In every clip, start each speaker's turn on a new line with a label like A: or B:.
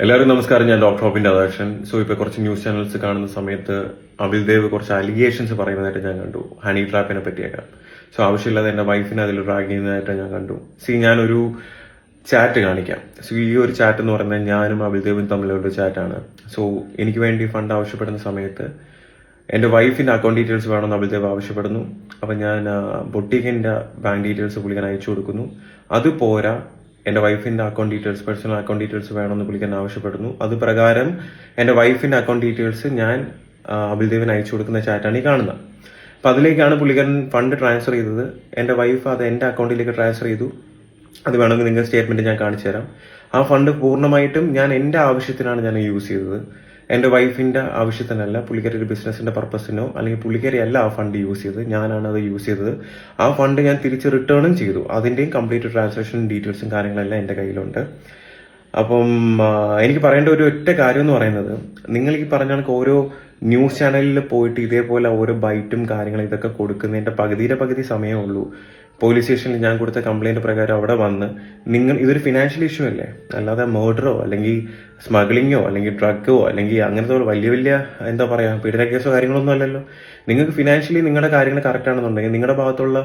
A: എല്ലാവരും നമസ്കാരം. ഞാൻ ഡോക്ടർ ഹോപ്പിൻ രാധാകൃഷ്ണൻ. സോ ഇപ്പൊ കുറച്ച് ന്യൂസ് ചാനൽസ് കാണുന്ന സമയത്ത് അബിൽദേവ് കുറച്ച് അലിഗേഷൻസ് പറയുന്നതായിട്ട് ഞാൻ കണ്ടു, ഹണി ട്രാപ്പിനെ പറ്റിയൊക്കെ. സോ ആവശ്യമില്ലാതെ എന്റെ വൈഫിനെ അതിൽ ഡ്രാഗ് ചെയ്യുന്നതായിട്ട് ഞാൻ കണ്ടു. ഞാനൊരു ചാറ്റ് കാണിക്കാം. സോ ഈ ഒരു ചാറ്റ് എന്ന് പറയുന്നത് ഞാനും അബിൽദേവും തമ്മിലുള്ള ചാറ്റാണ്. സോ എനിക്ക് വേണ്ടി ഫണ്ട് ആവശ്യപ്പെടുന്ന സമയത്ത് എന്റെ വൈഫിന്റെ അക്കൗണ്ട് ഡീറ്റെയിൽസ് വേണമെന്ന് അബിൽദേവ് ആവശ്യപ്പെടുന്നു. അപ്പൊ ഞാൻ ബൊട്ടീക്കിന്റെ ബാങ്ക് ഡീറ്റെയിൽസ് പുള്ളിക്കാൻ അയച്ചു കൊടുക്കുന്നു. അത് പോരാ, എന്റെ വൈഫിന്റെ account details, personal account details വേണമെന്ന് പുള്ളിക്കാൻ ആവശ്യപ്പെടുന്നു. അത് പ്രകാരം എന്റെ വൈഫിന്റെ അക്കൗണ്ട് ഡീറ്റെയിൽസ് ഞാൻ അബിൽദേവിന് അയച്ചു കൊടുക്കുന്ന ചാറ്റാണ് ഈ കാണുന്നത്. അപ്പൊ അതിലേക്കാണ് പുള്ളിക്കാരൻ ഫണ്ട് ട്രാൻസ്ഫർ ചെയ്തത്. എന്റെ വൈഫ് അത് എന്റെ അക്കൗണ്ടിലേക്ക് ട്രാൻസ്ഫർ ചെയ്തു. അത് വേണമെങ്കിൽ നിങ്ങൾ സ്റ്റേറ്റ്മെന്റ് ഞാൻ കാണിച്ചു തരാം. ആ ഫണ്ട് പൂർണ്ണമായിട്ടും ഞാൻ എന്റെ ആവശ്യത്തിനാണ് ഞാൻ യൂസ് ചെയ്തത്. എന്റെ വൈഫിന്റെ ആവശ്യത്തിനല്ല, പുള്ളിക്കാരി ഒരു ബിസിനസിന്റെ പർപ്പസിനോ അല്ലെങ്കിൽ പുള്ളിക്കാരി അല്ല ആ ഫണ്ട് യൂസ് ചെയ്തത്, ഞാനാണ് അത് യൂസ് ചെയ്തത്. ആ ഫണ്ട് ഞാൻ തിരിച്ച് റിട്ടേണും ചെയ്തു. അതിന്റെയും കംപ്ലീറ്റ് ട്രാൻസാക്ഷൻ ഡീറ്റെയിൽസും കാര്യങ്ങളെല്ലാം എന്റെ കയ്യിലുണ്ട്. അപ്പം എനിക്ക് പറയേണ്ട ഒരു ഒറ്റ കാര്യം എന്ന് പറയുന്നത്, നിങ്ങൾ ഈ പറഞ്ഞ കണക്ക് ഓരോ ന്യൂസ് ചാനലിൽ പോയിട്ട് ഇതേപോലെ ഓരോ ബൈറ്റും കാര്യങ്ങളും ഇതൊക്കെ കൊടുക്കുന്നതിന്റെ പകുതി സമയമേ ഉള്ളൂ. പോലീസ് സ്റ്റേഷനിൽ ഞാൻ കൊടുത്ത കംപ്ലൈന്റ് പ്രകാരം അവിടെ വന്ന് നിങ്ങൾ ഇതൊരു ഫിനാൻഷ്യൽ ഇഷ്യൂ അല്ലേ, അല്ലാതെ മർഡറോ അല്ലെങ്കിൽ സ്മഗ്ലിങ്ങോ അല്ലെങ്കിൽ ഡ്രഗോ അല്ലെങ്കിൽ അങ്ങനത്തെ വലിയ എന്താ പറയാ പീഡന കേസോ കാര്യങ്ങളൊന്നും അല്ലല്ലോ. നിങ്ങൾക്ക് ഫിനാൻഷ്യലി നിങ്ങളുടെ കാര്യങ്ങൾ കറക്റ്റ് ആണെന്നുണ്ടെങ്കിൽ, നിങ്ങളുടെ ഭാഗത്തുള്ള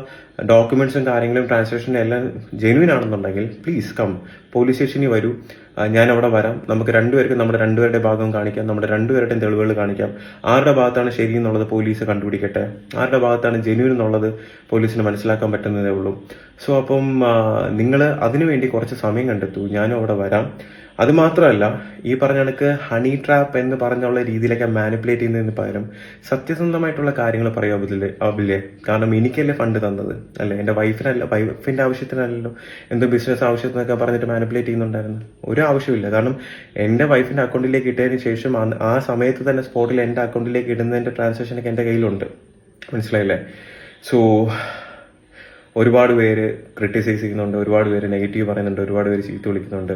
A: ഡോക്യുമെന്റ്സും കാര്യങ്ങളും ട്രാൻസാക്ഷനും എല്ലാം ജെന്യൂൻ ആണെന്നുണ്ടെങ്കിൽ പ്ലീസ് കം, പോലീസ് സ്റ്റേഷനിൽ വരൂ. ഞാൻ അവിടെ വരാം. നമുക്ക് രണ്ടുപേർക്കും നമ്മുടെ രണ്ടുപേരുടെ ഭാഗം കാണിക്കാം, നമ്മുടെ രണ്ടുപേരുടെയും തെളിവുകൾ കാണിക്കാം. ആരുടെ ഭാഗത്താണ് ശരി എന്നുള്ളത് പോലീസ് കണ്ടുപിടിക്കട്ടെ, ആരുടെ ഭാഗത്താണ് ജെന്യൂൻ എന്നുള്ളത് പോലീസിന് മനസ്സിലാക്കാൻ പറ്റുന്നതേ ഉള്ളൂ. സോ അപ്പം നിങ്ങൾ അതിനുവേണ്ടി കുറച്ച് സമയം കണ്ടെത്തൂ, ഞാനും അവിടെ വരാം. അത് മാത്രമല്ല, ഈ പറഞ്ഞ കണക്ക് ഹണി ട്രാപ്പ് എന്ന് പറഞ്ഞുള്ള രീതിയിലൊക്കെ മാനിപ്പുലേറ്റ് ചെയ്യുന്നതിന് പകരം സത്യസന്ധമായിട്ടുള്ള കാര്യങ്ങൾ പറയാം അബിലെ. കാരണം എനിക്കല്ലേ ഫണ്ട് തന്നത്, അല്ലെ എന്റെ വൈഫിന്റെ ആവശ്യത്തിനല്ലല്ലോ. എന്തോ ബിസിനസ് ആവശ്യത്തിനൊക്കെ പറഞ്ഞിട്ട് മാനിപ്പുലേറ്റ് ചെയ്യുന്നുണ്ടായിരുന്നു. ഒരു ആവശ്യമില്ല. കാരണം എന്റെ വൈഫിന്റെ അക്കൗണ്ടിലേക്ക് ഇട്ടതിന് ശേഷം ആ സമയത്ത് തന്നെ സ്പോട്ടിൽ എന്റെ അക്കൗണ്ടിലേക്ക് ഇടുന്നതിന്റെ ട്രാൻസാക്ഷനൊക്കെ എന്റെ കയ്യിലുണ്ട്. മനസ്സിലായില്ലേ? സോ ഒരുപാട് പേര് ക്രിട്ടിസൈസ് ചെയ്യുന്നുണ്ട്, ഒരുപാട് പേര് നെഗറ്റീവ് പറയുന്നുണ്ട്, ഒരുപാട് പേര് ചീത്ത വിളിക്കുന്നുണ്ട്,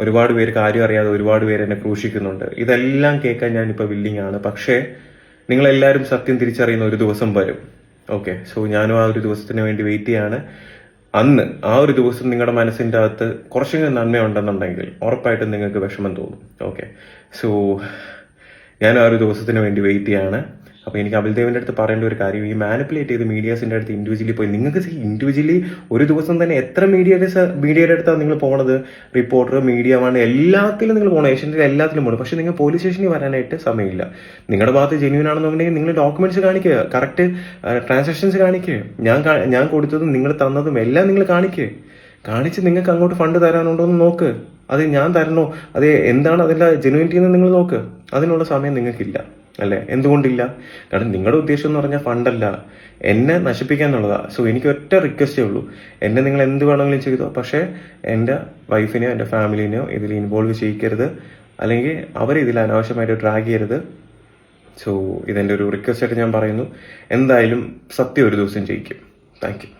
A: ഒരുപാട് പേര് കാര്യം അറിയാതെ ഒരുപാട് പേര് എന്നെ ക്രൂശിക്കുന്നുണ്ട്. ഇതെല്ലാം കേൾക്കാൻ ഞാനിപ്പോൾ വില്ലിങ് ആണ്. പക്ഷേ നിങ്ങളെല്ലാവരും സത്യം തിരിച്ചറിയുന്ന ഒരു ദിവസം വരും. ഓക്കെ, സോ ഞാനും ആ ഒരു ദിവസത്തിന് വേണ്ടി വെയിറ്റ് ചെയ്യാണ്. അന്ന് ആ ഒരു ദിവസം നിങ്ങളുടെ മനസ്സിന്റെ അകത്ത് കുറച്ചെങ്കിലും നന്മയുണ്ടെന്നുണ്ടെങ്കിൽ ഉറപ്പായിട്ടും നിങ്ങൾക്ക് വിഷമം തോന്നും. ഓക്കെ, സോ ഞാൻ ആ ഒരു ദിവസത്തിന് വേണ്ടി വെയിറ്റ് ചെയ്യാണ്. അപ്പൊ എനിക്ക് അബിൽദേവിന്റെ അടുത്ത് പറയേണ്ട ഒരു കാര്യം, ഈ മാനിപ്പുലേറ്റ് ചെയ്ത് മീഡിയാസിന്റെ അടുത്ത് ഇൻഡിവിജ്വലി പോയി, നിങ്ങൾക്ക് ഇൻഡിവിജ്വലി ഒരു ദിവസം തന്നെ എത്ര മീഡിയയുടെ അടുത്താണ് നിങ്ങൾ പോണത്? റിപ്പോർട്ടർ, മീഡിയ ആണ്, എല്ലാത്തിലും നിങ്ങൾ പോകണം, ഏഷ്യൻ്റെ എല്ലാത്തിലും പോകണം. പക്ഷെ നിങ്ങൾ പോലീസ് സ്റ്റേഷനിൽ വരാനായിട്ട് സമയമില്ല. നിങ്ങളുടെ ഭാഗത്ത് ജെന്യൂൻ ആണെന്നുണ്ടെങ്കിൽ നിങ്ങൾ ഡോക്യുമെന്റ്സ് കാണിക്കുക, കറക്റ്റ് ട്രാൻസാക്ഷൻസ് കാണിക്കുക, ഞാൻ കൊടുത്തതും നിങ്ങൾ തന്നതും എല്ലാം നിങ്ങൾ കാണിച്ച് നിങ്ങൾക്ക് അങ്ങോട്ട് ഫണ്ട് തരാനുണ്ടോ എന്ന് നോക്ക്. അത് ഞാൻ തരണോ, അത് എന്താണ് അതിന്റെ ജെന്യൂനിറ്റി എന്ന് നിങ്ങൾ നോക്ക്. അതിനുള്ള സമയം നിങ്ങൾക്കില്ല, അല്ലെ? എന്തുകൊണ്ടില്ല? കാരണം നിങ്ങളുടെ ഉദ്ദേശം എന്ന് പറഞ്ഞാൽ ഫണ്ടല്ല, എന്നെ നശിപ്പിക്കുക എന്നുള്ളതാ. സോ എനിക്ക് ഒറ്റ റിക്വസ്റ്റേ ഉള്ളൂ, എന്നെ നിങ്ങൾ എന്ത് വേണമെങ്കിലും ചെയ്തോ, പക്ഷേ എൻ്റെ വൈഫിനെയോ എൻ്റെ ഫാമിലിനെയോ ഇതിൽ ഇൻവോൾവ് ചെയ്യിക്കരുത്, അല്ലെങ്കിൽ അവരെ ഇതിൽ അനാവശ്യമായിട്ട് ഡ്രാഗ് ചെയ്യരുത്. സോ ഇതെൻ്റെ ഒരു റിക്വസ്റ്റ് ആയിട്ട് ഞാൻ പറയുന്നു. എന്തായാലും സത്യം ഒരു ദിവസം ജയിക്കും. Thank you.